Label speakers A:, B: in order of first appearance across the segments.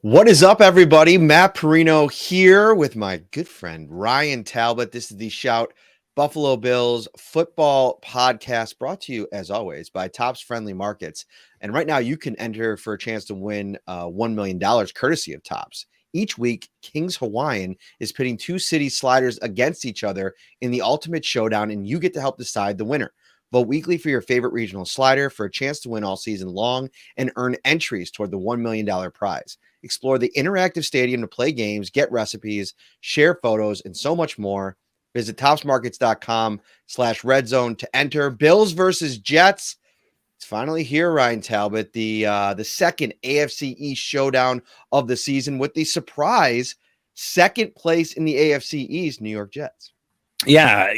A: What is up, everybody? Matt Parrino here with my good friend Ryan Talbot. This is the Shout Buffalo Bills football podcast brought to you, as always, by Tops Friendly Markets. And right now, you can enter for a chance to win $1 million courtesy of Tops. Each week, Kings Hawaiian is pitting two city sliders against each other in the ultimate showdown, and you get to help decide the winner. Vote weekly for your favorite regional slider for a chance to win all season long and earn entries toward the $1 million prize. Explore the interactive stadium to play games, get recipes, share photos, and so much more. Visit topsmarkets.com/redzone to enter. Bills versus Jets. It's finally here, Ryan Talbot, the second AFC East showdown of the season with the surprise second place in the AFC East, New York Jets.
B: Yeah,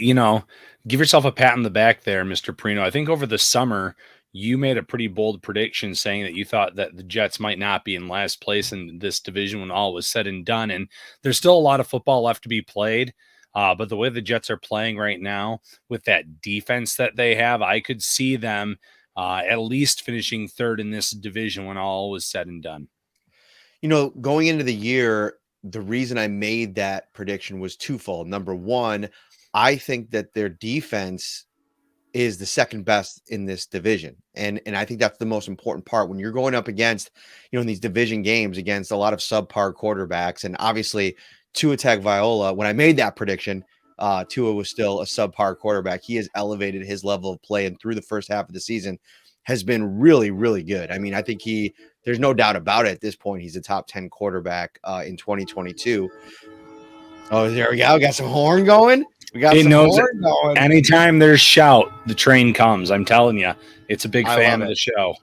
B: give yourself a pat on the back there, Mr. Parrino. I think over the summer, you made a pretty bold prediction saying that you thought that the Jets might not be in last place in this division when all was said and done. And there's still a lot of football left to be played. But the way the Jets are playing right now with that defense that they have, I could see them at least finishing third in this division when all was said and done.
A: Going into the year, the reason I made that prediction was twofold. Number one, I think that their defense is the second best in this division. And I think that's the most important part when you're going up against, in these division games against a lot of subpar quarterbacks. And obviously Tua Tagovailoa, when I made that prediction, Tua was still a subpar quarterback. He has elevated his level of play, and through the first half of the season has been really, really good. I mean, I think there's no doubt about it at this point. He's a top 10 quarterback in 2022. Oh, there we go. We got some horn going. We got some horn going.
B: Anytime there's shout, the train comes. I'm telling you, it's a big fan of the show.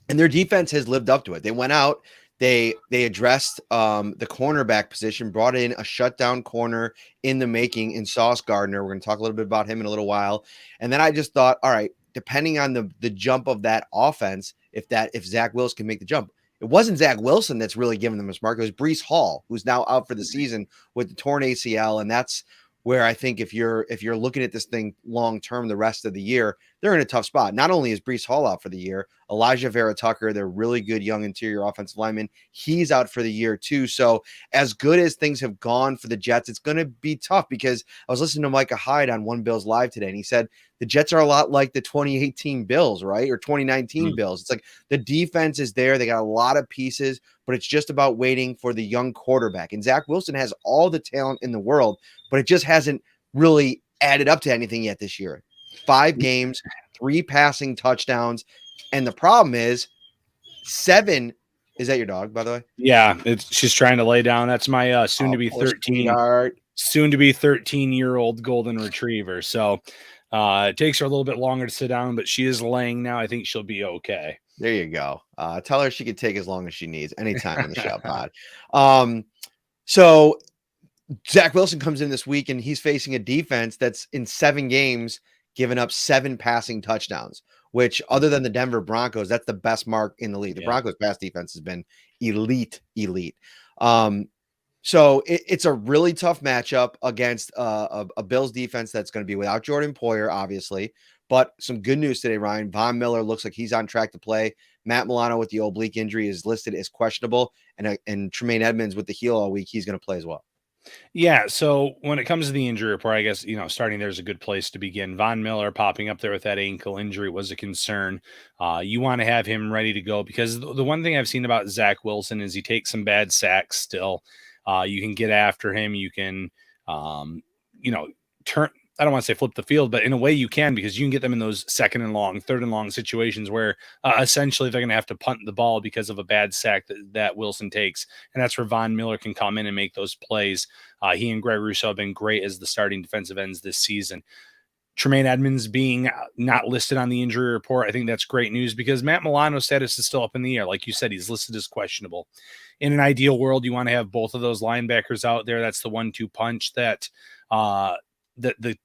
A: And their defense has lived up to it. They went out, they addressed the cornerback position, brought in a shutdown corner in the making in Sauce Gardner. We're going to talk a little bit about him in a little while. And then I just thought, all right, depending on the jump of that offense, if Zach Wilson can make the jump. It wasn't Zach Wilson that's really giving them a spark. It was Breece Hall, who's now out for the season with the torn ACL. And that's where I think if you're looking at this thing long term, the rest of the year, they're in a tough spot. Not only is Breece Hall out for the year, Elijah Vera Tucker, they're really good young interior offensive lineman, he's out for the year too. So as good as things have gone for the Jets, it's going to be tough because I was listening to Micah Hyde on One Bills Live today, and he said the Jets are a lot like the 2018 Bills, right? Or 2019 Bills. It's like the defense is there. They got a lot of pieces, but it's just about waiting for the young quarterback. And Zach Wilson has all the talent in the world, but it just hasn't really added up to anything yet this year. 5 games, 3 passing touchdowns. And the problem is 7. Is that your dog, by the way?
B: Yeah, she's trying to lay down. That's my soon to be 13-year-old golden retriever. So it takes her a little bit longer to sit down, but she is laying now. I think she'll be okay.
A: There you go. Tell her she can take as long as she needs anytime on the Shout Pod. So Zach Wilson comes in this week, and he's facing a defense that's in 7 games given up 7 passing touchdowns, which other than the Denver Broncos, that's the best mark in the league. The Broncos pass defense has been elite. So it's a really tough matchup against a Bills defense that's going to be without Jordan Poyer, obviously. But some good news today, Ryan. Von Miller looks like he's on track to play. Matt Milano with the oblique injury is listed as questionable. And Tremaine Edmonds with the heel all week, he's going to play as well.
B: Yeah, so when it comes to the injury report, I guess, starting there's a good place to begin. Von Miller popping up there with that ankle injury was a concern. You want to have him ready to go because the one thing I've seen about Zach Wilson is he takes some bad sacks still. You can get after him. You can, turn. I don't want to say flip the field, but in a way you can because you can get them in those 2nd and long, 3rd and long situations where essentially they're going to have to punt the ball because of a bad sack that Wilson takes. And that's where Von Miller can come in and make those plays. He and Greg Rousseau have been great as the starting defensive ends this season. Tremaine Edmonds being not listed on the injury report, I think that's great news because Matt Milano's status is still up in the air. Like you said, he's listed as questionable. In an ideal world, you want to have both of those linebackers out there. That's the 1-2 punch that the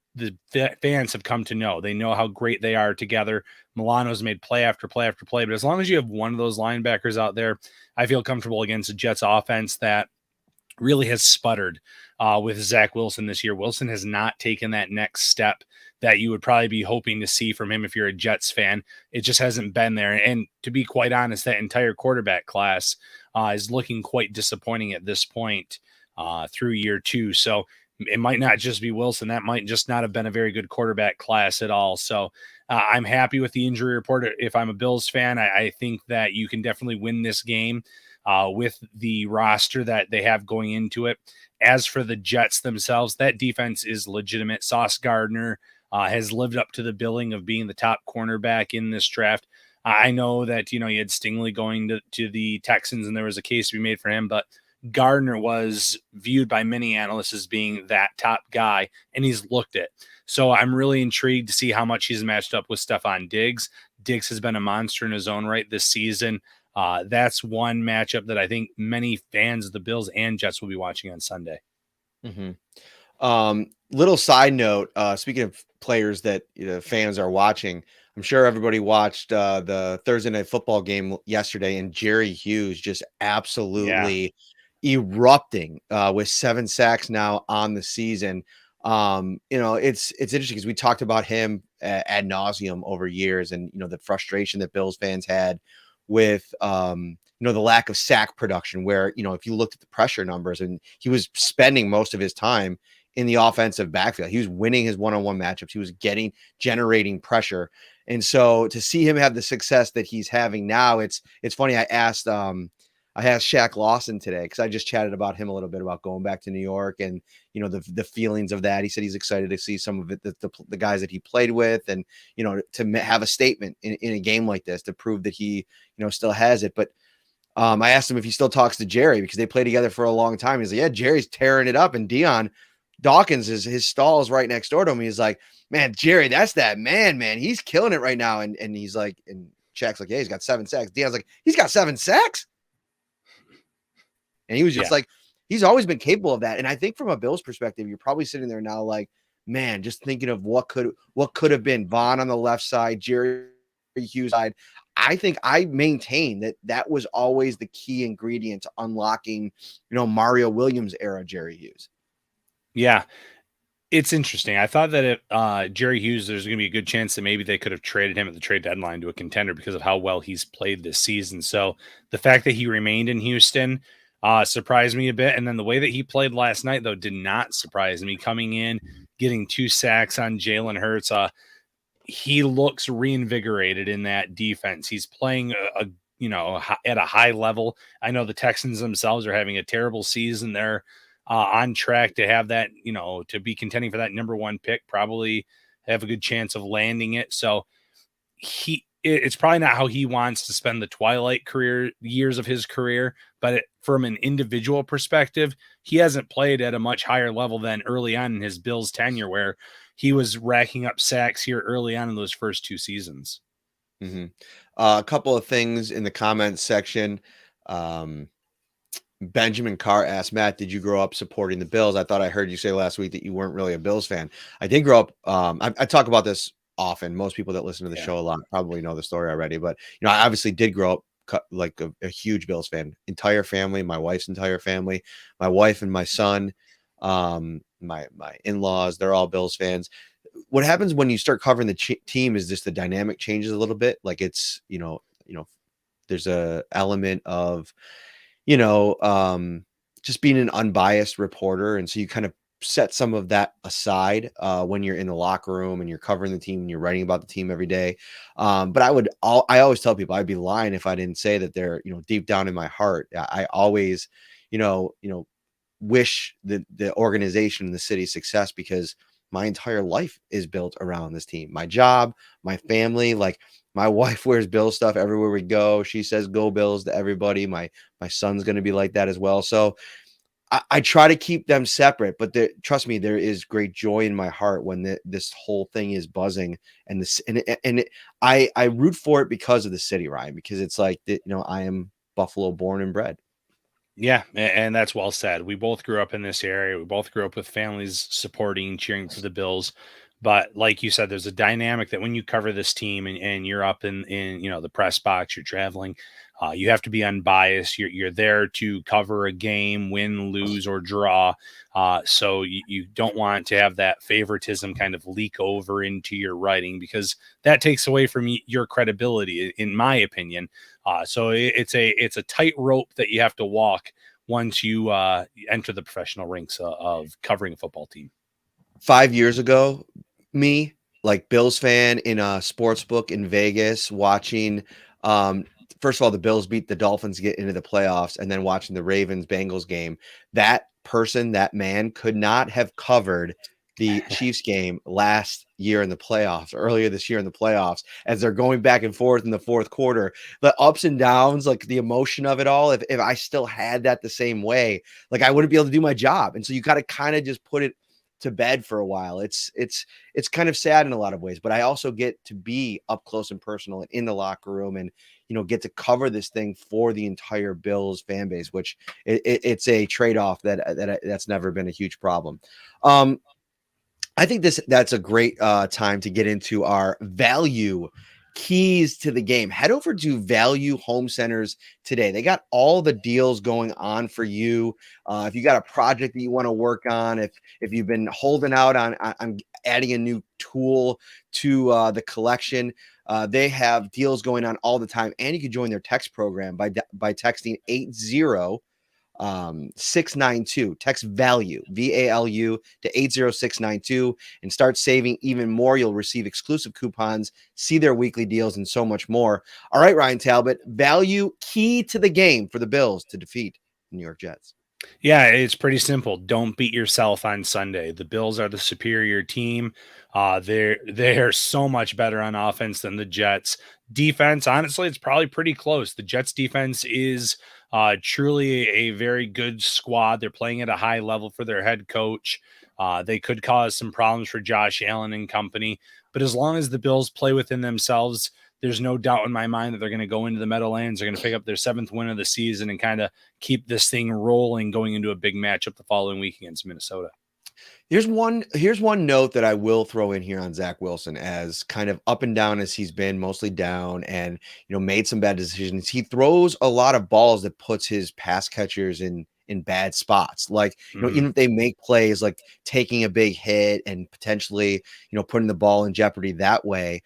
B: fans have come to know. They know how great they are together. Milano's made play after play after play, but as long as you have one of those linebackers out there, I feel comfortable against a Jets offense that really has sputtered with Zach Wilson this year. Wilson has not taken that next step that you would probably be hoping to see from him if you're a Jets fan. It just hasn't been there. And to be quite honest, that entire quarterback class is looking quite disappointing at this point through year two. So it might not just be Wilson. That might just not have been a very good quarterback class at all. So I'm happy with the injury report. If I'm a Bills fan, I think that you can definitely win this game with the roster that they have going into it. As for the Jets themselves, that defense is legitimate. Sauce Gardner has lived up to the billing of being the top cornerback in this draft. I know that, you had Stingley going to the Texans and there was a case to be made for him, but Gardner was viewed by many analysts as being that top guy, and he's looked it. So I'm really intrigued to see how much he's matched up with Stephon Diggs. Diggs has been a monster in his own right this season. That's one matchup that I think many fans of the Bills and Jets will be watching on Sunday.
A: Little side note, speaking of players that fans are watching, I'm sure everybody watched the Thursday Night Football game yesterday, and Jerry Hughes just absolutely erupting with 7 sacks now on the season. It's interesting because we talked about him ad nauseum over years, and the frustration that Bills fans had with the lack of sack production, where if you looked at the pressure numbers, and he was spending most of his time in the offensive backfield, he was winning his one-on-one matchups, he was generating pressure. And so to see him have the success that he's having now, it's funny. I asked Shaq Lawson today, because I just chatted about him a little bit about going back to New York and the feelings of that. He said he's excited to see some of it, the guys that he played with, and to have a statement in a game like this to prove that he still has it. But I asked him if he still talks to Jerry, because they played together for a long time. He's like, yeah, Jerry's tearing it up, and Deion Dawkins his stall is right next door to him. He's like, man, Jerry, that's that man. He's killing it right now. And he's like, and Shaq's like, yeah, he's got 7 sacks. Deion's like, he's got 7 sacks. And he was just like, he's always been capable of that. And I think from a Bills perspective, you're probably sitting there now like, man, just thinking of what could have been Vaughn on the left side, Jerry Hughes side. I think I maintain that was always the key ingredient to unlocking, Mario Williams era Jerry Hughes.
B: Yeah, it's interesting. I thought that if Jerry Hughes, there's going to be a good chance that maybe they could have traded him at the trade deadline to a contender because of how well he's played this season. So the fact that he remained in Houston surprised me a bit. And then the way that he played last night, though, did not surprise me. Coming in, getting 2 sacks on Jalen Hurts, he looks reinvigorated in that defense. He's playing at a high level. I know the Texans themselves are having a terrible season. They're on track to have that, to be contending for that number 1 pick, probably have a good chance of landing it. So it's probably not how he wants to spend the twilight years of his career, but from an individual perspective, he hasn't played at a much higher level than early on in his Bills tenure, where he was racking up sacks here early on in those first 2 seasons.
A: A couple of things in the comments section. Benjamin Carr asked, Matt, did you grow up supporting the Bills? I thought I heard you say last week that you weren't really a Bills fan. I did grow up. I talk about this often. Most people that listen to the show a lot probably know the story already, but I obviously did grow up like a huge Bills fan. Entire family, my wife's entire family, my wife and my son, my in-laws, they're all Bills fans. What happens when you start covering the team is just the dynamic changes a little bit. Like it's, there's a element of, just being an unbiased reporter. And so you kind of set some of that aside when you're in the locker room and you're covering the team and you're writing about the team every day. But I always tell people I'd be lying if I didn't say that they're, deep down in my heart, I always, wish the organization and the city success, because my entire life is built around this team. My job, my family, like my wife wears Bills stuff everywhere we go. She says "Go Bills" to everybody. My son's going to be like that as well. So I try to keep them separate, but trust me, there is great joy in my heart when this whole thing is buzzing, and I root for it because of the city, Ryan, because it's like I am Buffalo born and bred.
B: Yeah, and that's well said. We both grew up in this area. We both grew up with families supporting, cheering for the Bills. But like you said, there's a dynamic that when you cover this team and you're up in the press box, you're traveling, You have to be unbiased. You're there to cover a game, win, lose, or draw. So you don't want to have that favoritism kind of leak over into your writing, because that takes away from your credibility, in my opinion. So it's a tightrope that you have to walk once you enter the professional ranks of covering a football team.
A: 5 years ago, me, like Bills fan in a sports book in Vegas, watching, first of all, the Bills beat the Dolphins to get into the playoffs, and then watching the Ravens Bengals game. That person, that man, could not have covered the Chiefs game last year in the playoffs, earlier this year in the playoffs, as they're going back and forth in the fourth quarter. The ups and downs, like the emotion of it all. If I still had that the same way, like I wouldn't be able to do my job. And so you got to kind of just put it to bed for a while. It's kind of sad in a lot of ways, but I also get to be up close and personal and in the locker room, and get to cover this thing for the entire Bills fan base, which it's a trade-off that's never been a huge problem. I think that's a great time to get into our value keys to the game. Head over to Value Home Centers today. They got all the deals going on for you. If you got a project that you want to work on, if you've been holding out on adding a new tool to the collection, they have deals going on all the time. And you can join their text program by texting 692, text value VALU to 80692 and start saving even more. You'll receive exclusive coupons, see their weekly deals, and so much more. All right, Ryan Talbot, value key to the game for the Bills to defeat the New York Jets.
B: Yeah, it's pretty simple. Don't beat yourself on Sunday. The Bills are the superior team. They're so much better on offense than the Jets. Defense, honestly, it's probably pretty close. The Jets defense is truly a very good squad. They're playing at a high level for their head coach. They could cause some problems for Josh Allen and company, but as long as the Bills play within themselves, there's no doubt in my mind that they're going to go into the Meadowlands. They're going to pick up their 7th win of the season and kind of keep this thing rolling going into a big matchup the following week against Minnesota.
A: Here's one note that I will throw in here on Zach Wilson, as kind of up and down as he's been, mostly down, and made some bad decisions. He throws a lot of balls that puts his pass catchers in bad spots. Like, even if they make plays like taking a big hit and potentially, putting the ball in jeopardy that way.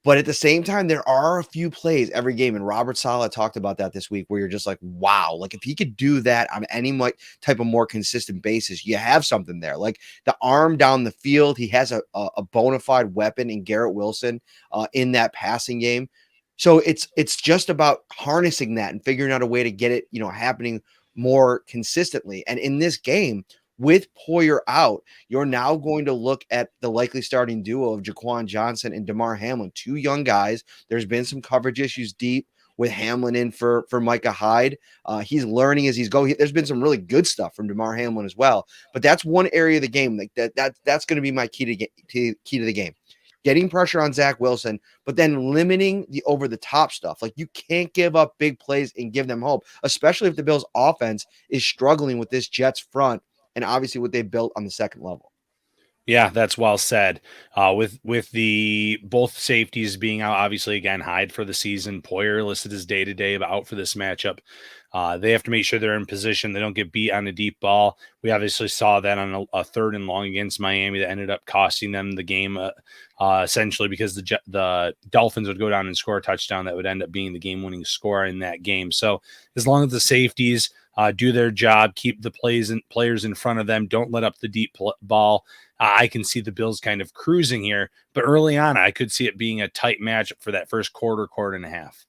A: But at the same time, there are a few plays every game, and Robert Saleh talked about that this week, where you're just like, wow, like if he could do that on any type of more consistent basis, you have something there. Like the arm down the field, he has a bona fide weapon in Garrett Wilson in that passing game. So it's just about harnessing that and figuring out a way to get it, happening more consistently. And in this game, with Poyer out, you're now going to look at the likely starting duo of Jaquan Johnson and Damar Hamlin, 2 young guys. There's been some coverage issues deep with Hamlin in for Micah Hyde. He's learning as he's going. There's been some really good stuff from Damar Hamlin as well. But that's one area of the game like that's going to be my key to the game. Getting pressure on Zach Wilson, but then limiting the over-the-top stuff. Like, you can't give up big plays and give them hope, especially if the Bills' offense is struggling with this Jets front and obviously what they built on the second level.
B: Yeah, that's well said. With the both safeties being out, obviously, again, Hyde for the season, Poyer listed as day-to-day out for this matchup. They have to make sure they're in position. They don't get beat on a deep ball. We obviously saw that on a 3rd and long against Miami that ended up costing them the game, essentially because the Dolphins would go down and score a touchdown that would end up being the game-winning score in that game. So as long as the safeties do their job, keep the players in front of them, don't let up the deep ball, I can see the Bills kind of cruising here. But early on, I could see it being a tight matchup for that first quarter and a half.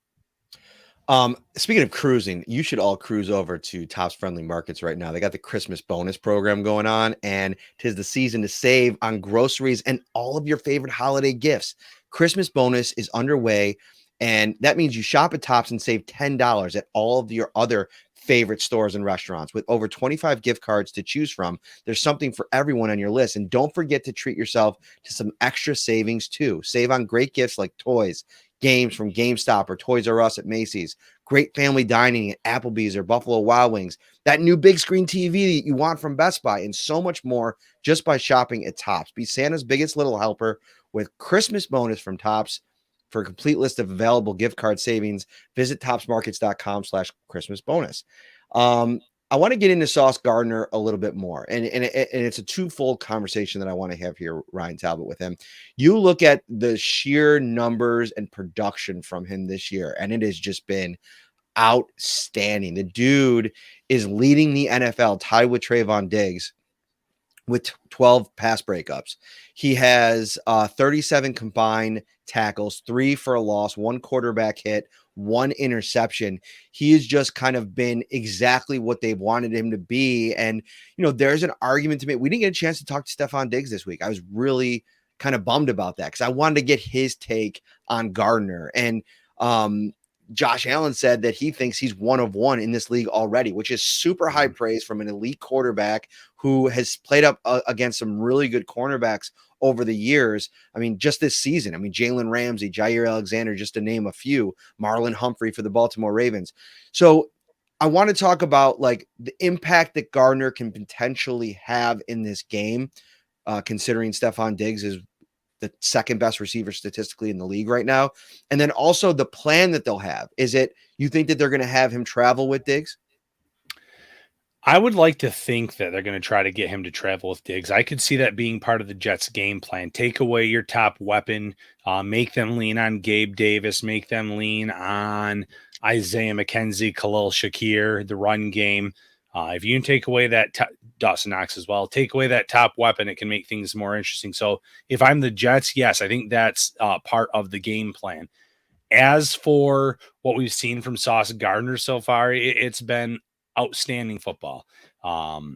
A: Speaking of cruising, you should all cruise over to Tops Friendly Markets right now. They got the Christmas bonus program going on, and 'tis the season to save on groceries and all of your favorite holiday gifts. Christmas bonus is underway, and that means you shop at Tops and save $10 at all of your other favorite stores and restaurants. With over 25 gift cards to choose from, there's something for everyone on your list. And don't forget to treat yourself to some extra savings too. Save on great gifts like toys, games from GameStop or Toys R Us at Macy's, great family dining at Applebee's or Buffalo Wild Wings, that new big screen TV that you want from Best Buy, and so much more just by shopping at Tops. Be Santa's biggest little helper with Christmas bonus from Tops. For a complete list of available gift card savings, visit topsmarkets.com/Christmas bonus. I want to get into Sauce Gardner a little bit more, and it's a twofold conversation that I want to have here, Ryan Talbot, with him. You look at the sheer numbers and production from him this year, and it has just been outstanding. The dude is leading the NFL, tied with Trayvon Diggs, with 12 pass breakups. He has 37 combined tackles, 3 for a loss, 1 quarterback hit, 1 interception. He has just kind of been exactly what they've wanted him to be. And, there's an argument to make. We didn't get a chance to talk to Stefon Diggs this week. I was really kind of bummed about that because I wanted to get his take on Gardner. And Josh Allen said that he thinks he's one of one in this league already, which is super high praise from an elite quarterback who has played up against some really good cornerbacks over the years. I mean, just this season, Jalen Ramsey, Jair Alexander, just to name a few, Marlon Humphrey for the Baltimore Ravens. So I want to talk about like the impact that Gardner can potentially have in this game, considering Stefon Diggs is the second best receiver statistically in the league right now. And then also the plan that they'll have. Is it, you think that they're going to have him travel with Diggs?
B: I would like to think that they're going to try to get him to travel with Diggs. I could see that being part of the Jets' game plan. Take away your top weapon, make them lean on Gabe Davis, make them lean on Isaiah McKenzie, Khalil Shakir, the run game. If you can take away that Dawson Knox as well, take away that top weapon, it can make things more interesting. So if I'm the Jets, yes, I think that's part of the game plan. As for what we've seen from Sauce Gardner so far, it's been outstanding football. I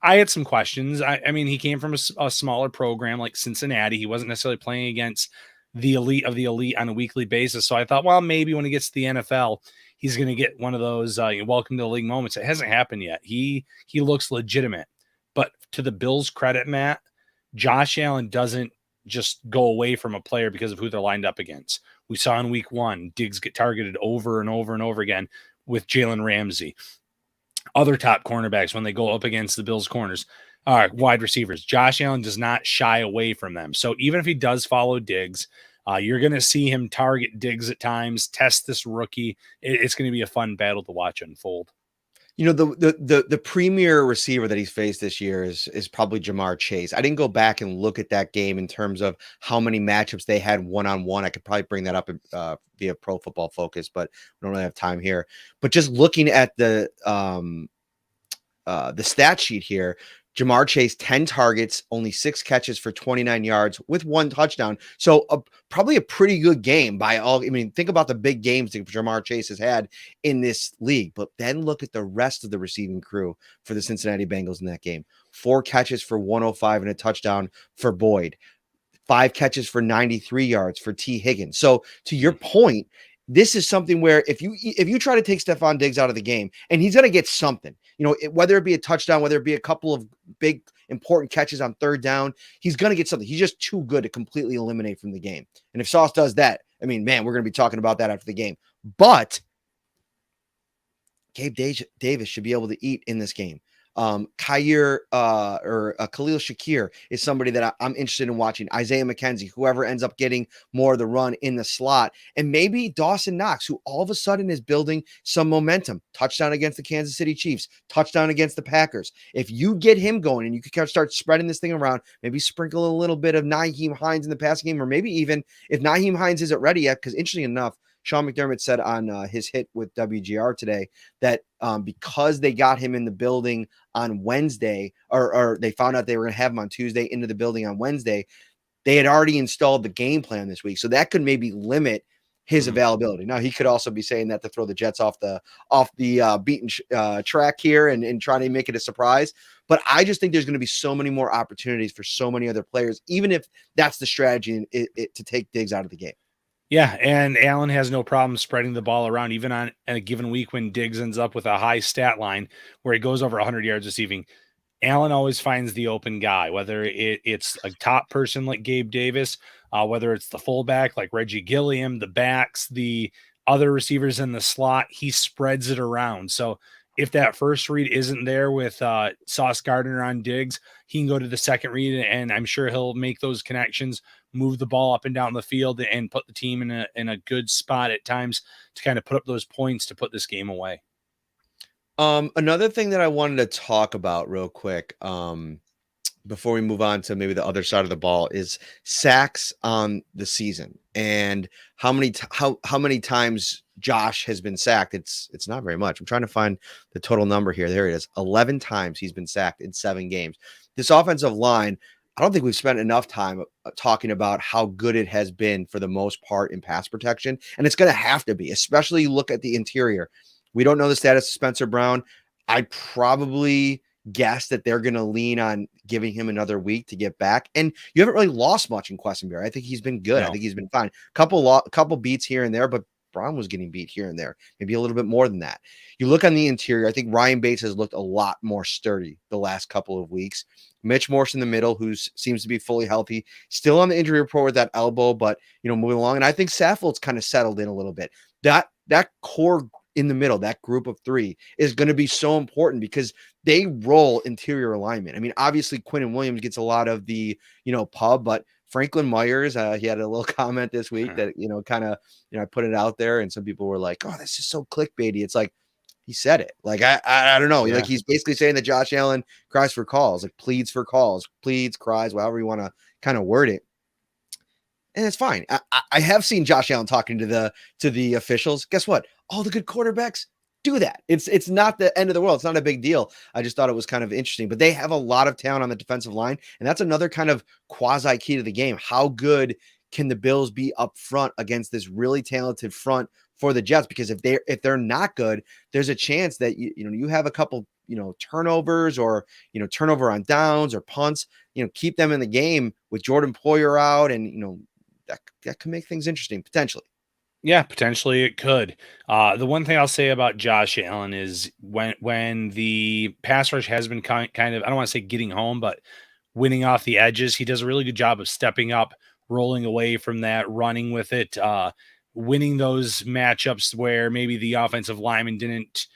B: had some questions. I mean, he came from a smaller program like Cincinnati. He wasn't necessarily playing against the elite of the elite on a weekly basis. So I thought, well, maybe when he gets to the NFL, he's going to get one of those welcome to the league moments. It hasn't happened yet. He looks legitimate. But to the Bills' credit, Matt, Josh Allen doesn't just go away from a player because of who they're lined up against. We saw in week 1, Diggs get targeted over and over and over again with Jalen Ramsey. Other top cornerbacks, when they go up against the Bills' corners, wide receivers, Josh Allen does not shy away from them. So even if he does follow Diggs, you're going to see him target Diggs at times, test this rookie. It's going to be a fun battle to watch unfold.
A: The premier receiver that he's faced this year is probably Jamar Chase. I didn't go back and look at that game in terms of how many matchups they had one-on-one. I could probably bring that up via Pro Football Focus, but we don't really have time here. But just looking at the stat sheet here, Jamar Chase, 10 targets, only 6 catches for 29 yards with 1 touchdown. So probably a pretty good game by all. Think about the big games that Jamar Chase has had in this league, but then look at the rest of the receiving crew for the Cincinnati Bengals in that game. 4 catches for 105 and a touchdown for Boyd. 5 catches for 93 yards for T. Higgins. So to your point, this is something where if you try to take Stefon Diggs out of the game, and he's going to get something, whether it be a touchdown, whether it be a couple of big important catches on third down, he's going to get something. He's just too good to completely eliminate from the game. And if Sauce does that, we're going to be talking about that after the game. But Gabe Davis should be able to eat in this game. Khalil Shakir is somebody that I'm interested in watching. Isaiah McKenzie, whoever ends up getting more of the run in the slot, and maybe Dawson Knox, who all of a sudden is building some momentum. Touchdown against the Kansas City Chiefs, touchdown against the Packers. If you get him going and you can kind of start spreading this thing around, maybe sprinkle a little bit of Nyheim Hines in the passing game, or maybe even if Nyheim Hines isn't ready yet, because interesting enough, Sean McDermott said on his hit with WGR today that because they got him in the building on Wednesday, or they found out they were going to have him on Tuesday into the building on Wednesday, they had already installed the game plan this week. So that could maybe limit his availability. Now, he could also be saying that to throw the Jets off the beaten track here and trying to make it a surprise. But I just think there's going to be so many more opportunities for so many other players, even if that's the strategy to take Diggs out of the game.
B: Yeah, and Allen has no problem spreading the ball around, even on a given week when Diggs ends up with a high stat line where he goes over 100 yards receiving. Allen always finds the open guy, whether it's a top person like Gabe Davis, whether it's the fullback like Reggie Gilliam, the backs, the other receivers in the slot. He spreads it around. So if that first read isn't there with Sauce Gardner on Diggs, he can go to the second read, and I'm sure he'll make those connections, move the ball up and down the field, and put the team in a good spot at times to kind of put up those points to put this game away.
A: Another thing that I wanted to talk about real quick, before we move on to maybe the other side of the ball, is sacks on the season and how many times Josh has been sacked. It's not very much. I'm trying to find the total number here. There it is. 11 times he's been sacked in 7 games. This offensive line, I don't think we've spent enough time talking about how good it has been for the most part in pass protection, and it's going to have to be, especially look at the interior. We don't know the status of Spencer Brown. I probably guess that they're going to lean on giving him another week to get back. And you haven't really lost much in Questenberry. I think he's been good.
B: No.
A: I think he's been fine. Couple beats here and there, but Brown was getting beat here and there, maybe a little bit more than that. You look on the interior, I think Ryan Bates has looked a lot more sturdy the last couple of weeks. Mitch Morse in the middle, who seems to be fully healthy, still on the injury report with that elbow, but moving along. And I think Saffold's kind of settled in a little bit. That core in the middle, that group of 3 is going to be so important because they roll interior alignment. I mean, obviously Quinnen Williams gets a lot of the, pub, but Franklin Myers, he had a little comment this week that, I put it out there and some people were like, oh, this is so clickbaity. It's like, he said it. Like, I don't know. Yeah. Like, he's basically saying that Josh Allen cries for calls, like pleads for calls, pleads, cries, however you want to kind of word it. And it's fine. I have seen Josh Allen talking to the officials. Guess what? All the good quarterbacks do that. It's not the end of the world. It's not a big deal. I just thought it was kind of interesting. But they have a lot of talent on the defensive line, and that's another kind of quasi key to the game. How good can the Bills be up front against this really talented front for the Jets? Because if they're not good, there's a chance that you have a couple turnovers or turnover on downs or punts. Keep them in the game with Jordan Poyer out, and that can make things interesting potentially.
B: Yeah, potentially it could. The one thing I'll say about Josh Allen is when the pass rush has been kind of, I don't want to say getting home, but winning off the edges, he does a really good job of stepping up, rolling away from that, running with it, winning those matchups where maybe the offensive lineman didn't,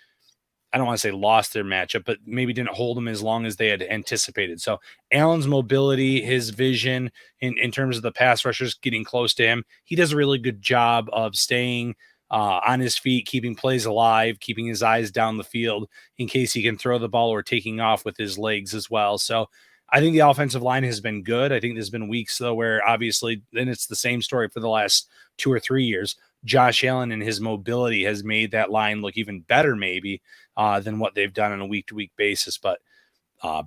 B: I don't want to say lost their matchup, but maybe didn't hold them as long as they had anticipated. So Allen's mobility, his vision in terms of the pass rushers getting close to him, he does a really good job of staying on his feet, keeping plays alive, keeping his eyes down the field in case he can throw the ball or taking off with his legs as well. So I think the offensive line has been good. I think there's been weeks, though, where obviously then it's the same story for the last 2 or 3 years. Josh Allen and his mobility has made that line look even better maybe than what they've done on a week-to-week basis. But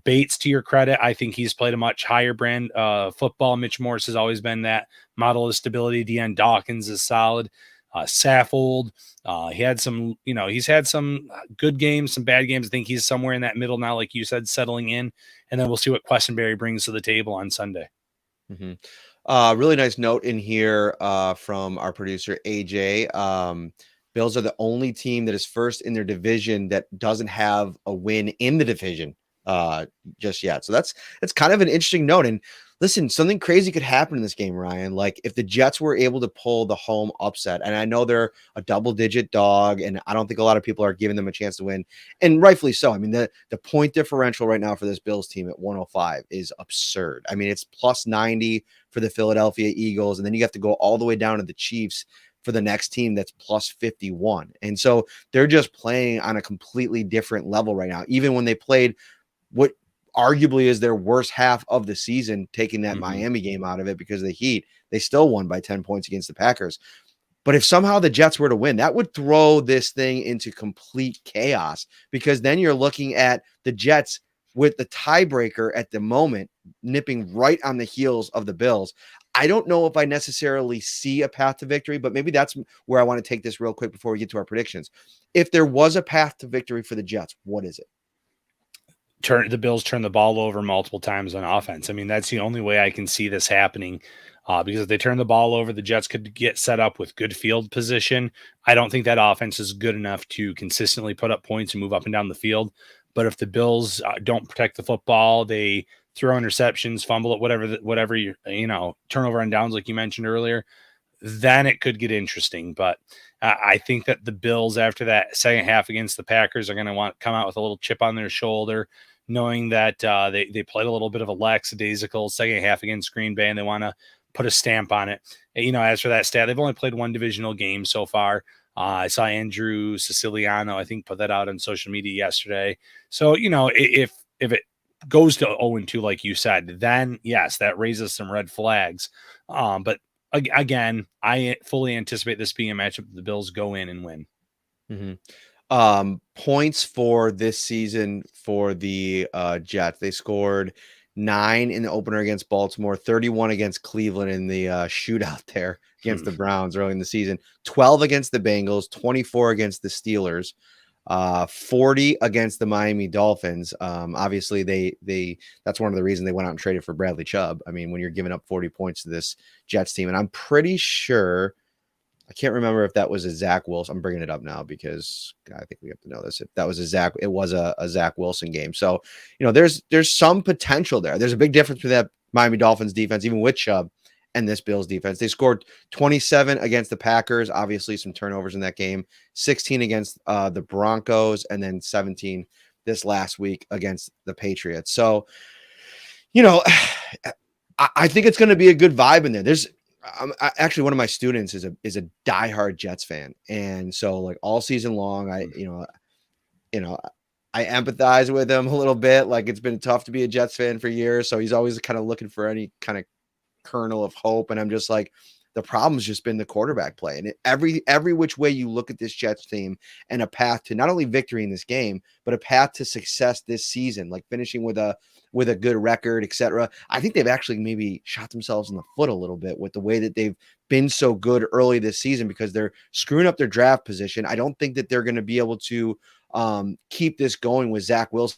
B: Bates, to your credit, I think he's played a much higher brand football. Mitch Morse has always been that model of stability. Deion Dawkins is solid. Saffold, he's had some good games, some bad games. I think he's somewhere in that middle now, like you said, settling in. And then we'll see what Questenberry brings to the table on Sunday.
A: Mm-hmm. Really nice note in here from our producer, AJ. Bills are the only team that is first in their division that doesn't have a win in the division just yet. So that's kind of an interesting note. And listen, something crazy could happen in this game, Ryan. Like if the Jets were able to pull the home upset, and I know they're a double-digit dog, and I don't think a lot of people are giving them a chance to win, and rightfully so. I mean, the point differential right now for this Bills team at 105 is absurd. I mean, it's plus 90 for the Philadelphia Eagles, and then you have to go all the way down to the Chiefs for the next team that's plus 51. And so they're just playing on a completely different level right now. Even when they played what arguably is their worst half of the season, taking that Miami game out of it because of the heat, they still won by 10 points against the Packers. But if somehow the Jets were to win, that would throw this thing into complete chaos, because then you're looking at the Jets with the tiebreaker at the moment, nipping right on the heels of the Bills. I don't know if I necessarily see a path to victory, but maybe that's where I want to take this real quick before we get to our predictions. If there was a path to victory for the Jets, what is it?
B: The Bills turn the ball over multiple times on offense. I mean, that's the only way I can see this happening, because if they turn the ball over, the Jets could get set up with good field position. I don't think that offense is good enough to consistently put up points and move up and down the field. But if the Bills don't protect the football, they throw interceptions, fumble it, whatever turnover on downs, like you mentioned earlier, then it could get interesting. But I think that the Bills, after that second half against the Packers, are going to want to come out with a little chip on their shoulder, knowing that they played a little bit of a lackadaisical second half against Green Bay, and they want to put a stamp on it. As for that stat, they've only played one divisional game so far. I saw Andrew Siciliano, I think, put that out on social media yesterday. So, if it goes to 0-2, like you said, then yes, that raises some red flags. But again, I fully anticipate this being a matchup that the Bills go in and win.
A: Points for this season for the Jets. They scored 9 in the opener against Baltimore, 31 against Cleveland in the shootout there against the Browns early in the season, 12 against the Bengals, 24 against the Steelers, 40 against the Miami Dolphins. Obviously that's one of the reasons they went out and traded for Bradley Chubb. I mean, when you're giving up 40 points to this Jets team, and I'm pretty sure, I can't remember if that was a Zach Wilson. I'm bringing it up now because I think we have to know this. If that was it was a Zach Wilson game. So, there's some potential there. There's a big difference between that Miami Dolphins defense, even with Chubb, and this Bills defense. They scored 27 against the Packers, obviously some turnovers in that game, 16 against the Broncos, and then 17 this last week against the Patriots. So, I think it's going to be a good vibe in there. Actually, one of my students is a diehard Jets fan, and so like all season long, I empathize with him a little bit. Like, it's been tough to be a Jets fan for years, so he's always kind of looking for any kind of kernel of hope. And I'm just like, the problem's just been the quarterback play, and every which way you look at this Jets team, and a path to not only victory in this game, but a path to success this season, like finishing with a good record, etc. I think they've actually maybe shot themselves in the foot a little bit with the way that they've been so good early this season, because they're screwing up their draft position. I don't think that they're going to be able to keep this going with Zach Wilson.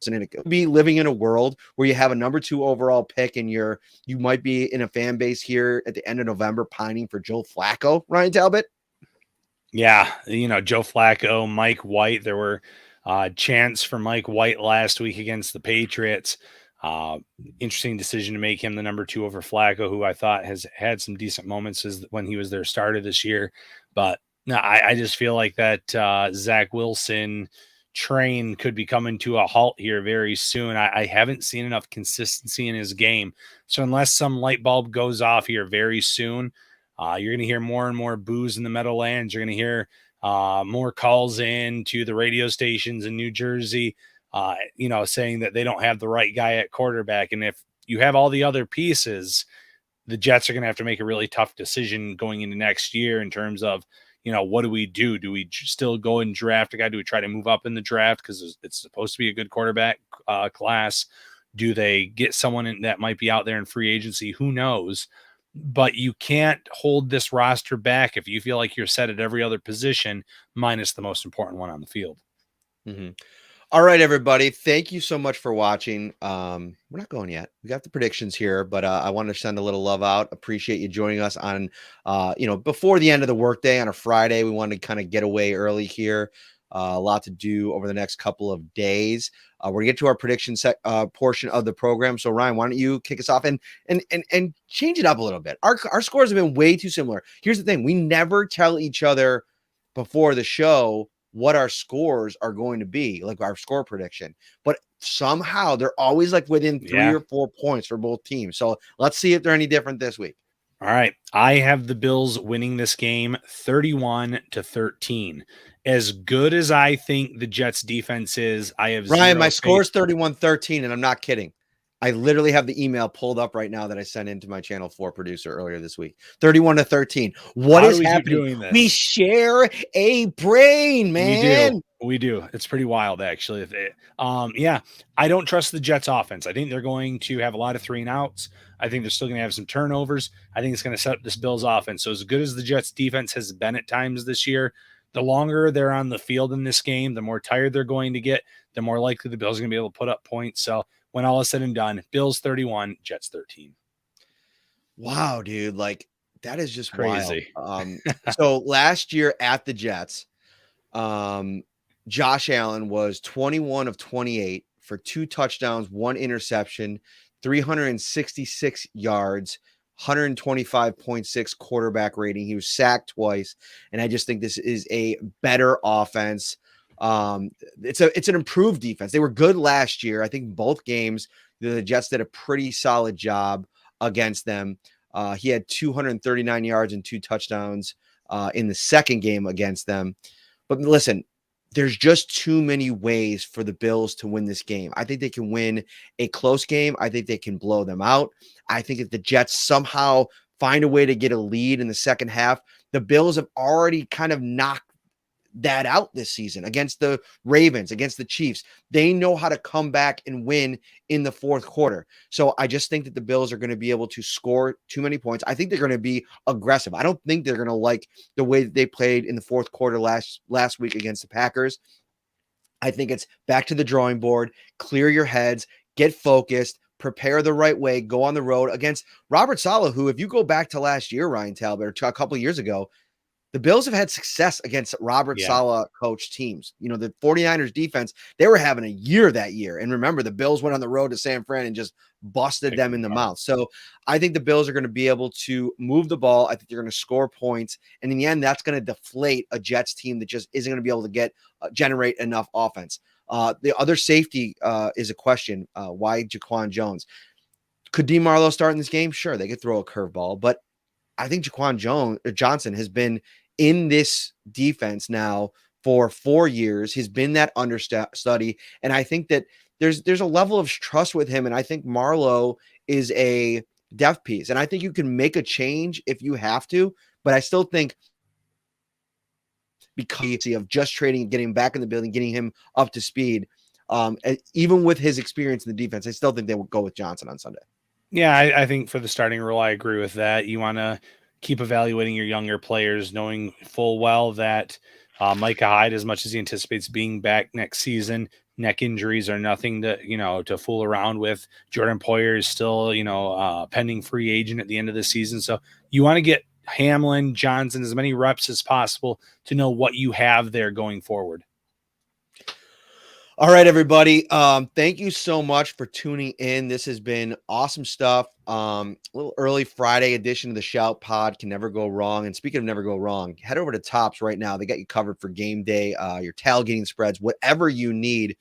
A: And it could be living in a world where you have a number 2 overall pick, and you might be in a fan base here at the end of November pining for Joe Flacco, Ryan Talbot.
B: Yeah, Joe Flacco, Mike White. There were chants for Mike White last week against the Patriots. Interesting decision to make him the number 2 over Flacco, who I thought has had some decent moments when he was their starter this year. But no, I just feel like that Zach Wilson train could be coming to a halt here very soon. I haven't seen enough consistency in his game. So unless some light bulb goes off here very soon, you're going to hear more and more boos in the Meadowlands. You're going to hear more calls in to the radio stations in New Jersey, saying that they don't have the right guy at quarterback. And if you have all the other pieces, the Jets are going to have to make a really tough decision going into next year in terms of, what do we do? Do we still go and draft a guy? Do we try to move up in the draft because it's supposed to be a good quarterback class? Do they get someone that might be out there in free agency? Who knows? But you can't hold this roster back if you feel like you're set at every other position, minus the most important one on the field.
A: Mm-hmm. All right, everybody. Thank you so much for watching. We're not going yet. We got the predictions here, but I want to send a little love out. Appreciate you joining us on, before the end of the workday on a Friday. We wanted to kind of get away early here. A lot to do over the next couple of days. We're gonna get to our prediction portion of the program. So Ryan, why don't you kick us off and change it up a little bit? Our scores have been way too similar. Here's the thing: we never tell each other before the show what our scores are going to be, like our score prediction, but somehow they're always like within 3 or 4 points for both teams. So let's see if they're any different this week.
B: All right. I have the Bills winning this game 31-13. As good as I think the Jets defense is, I have
A: Ryan, my score is 31-13, and I'm not kidding. I literally have the email pulled up right now that I sent into my Channel 4 producer earlier this week. 31-13. What is happening? We share a brain, man.
B: We do. It's pretty wild, actually. I don't trust the Jets offense. I think they're going to have a lot of 3 and outs. I think they're still going to have some turnovers. I think it's going to set up this Bills offense. So as good as the Jets defense has been at times this year, the longer they're on the field in this game, the more tired they're going to get, the more likely the Bills are going to be able to put up points. So when all is said and done, Bills 31, Jets 13.
A: Wow, dude. Like, that is just
B: crazy.
A: Wild. So last year at the Jets, Josh Allen was 21 of 28 for 2 touchdowns, 1 interception, 366 yards, 125.6 quarterback rating. He was sacked twice, and I just think this is a better offense. It's an improved defense. They were good last year. I think both games the Jets did a pretty solid job against them. He had 239 yards and 2 touchdowns in the second game against them. But listen, there's just too many ways for the Bills to win this game. I think they can win a close game. I think they can blow them out. I think if the Jets somehow find a way to get a lead in the second half, the Bills have already kind of knocked that out this season against the Ravens, against the Chiefs. They know how to come back and win in the fourth quarter. So I just think that the Bills are going to be able to score too many points. I think they're going to be aggressive. I don't think they're going to like the way that they played in the fourth quarter last week against the Packers. I think it's back to the drawing board, clear your heads, get focused, prepare the right way, go on the road against Robert Saleh, who, if you go back to last year, Ryan Talbot, or to a couple of years ago, the Bills have had success against Robert Saleh coach teams. You know, the 49ers defense, they were having a year that year. And remember, the Bills went on the road to San Fran and just busted them in the mouth. So I think the Bills are going to be able to move the ball. I think they're going to score points. And in the end, that's going to deflate a Jets team that just isn't going to be able to generate enough offense. The other safety is a question. Why Jaquan Jones? Could Dean Marlowe start in this game? Sure, they could throw a curveball. But I think Jaquan Johnson has been in this defense now for 4 years. He's been that understudy. And I think that there's a level of trust with him. And I think Marlowe is a depth piece. And I think you can make a change if you have to. But I still think because of just trading, getting him back in the building, getting him up to speed, even with his experience in the defense, I still think they will go with Johnson on Sunday.
B: Yeah, I think for the starting role, I agree with that. You want to keep evaluating your younger players, knowing full well that Micah Hyde, as much as he anticipates being back next season, neck injuries are nothing to fool around with. Jordan Poyer is still, pending free agent at the end of the season. So you want to get Hamlin, Johnson, as many reps as possible to know what you have there going forward.
A: All right, everybody. Thank you so much for tuning in. This has been awesome stuff. A little early Friday edition of the Shout Pod. Can never go wrong. And speaking of never go wrong, head over to Tops right now. They got you covered for game day, your tailgating spreads, whatever you need.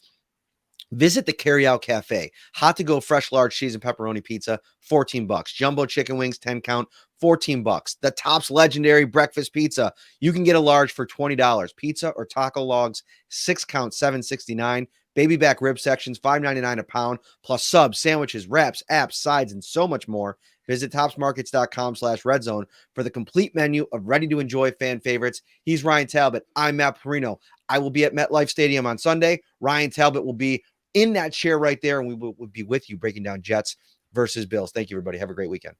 A: Visit the Carryout Cafe. Hot to go fresh large cheese and pepperoni pizza, $14. Jumbo chicken wings, 10 count, $14. The Tops legendary breakfast pizza. You can get a large for $20. Pizza or taco logs, 6 count, $7.69. Baby back rib sections, $5.99 a pound, plus subs, sandwiches, wraps, apps, sides, and so much more. Visit topsmarkets.com/redzone for the complete menu of ready-to-enjoy fan favorites. He's Ryan Talbot. I'm Matt Parrino. I will be at MetLife Stadium on Sunday. Ryan Talbot will be in that chair right there, and we will be with you breaking down Jets versus Bills. Thank you, everybody. Have a great weekend.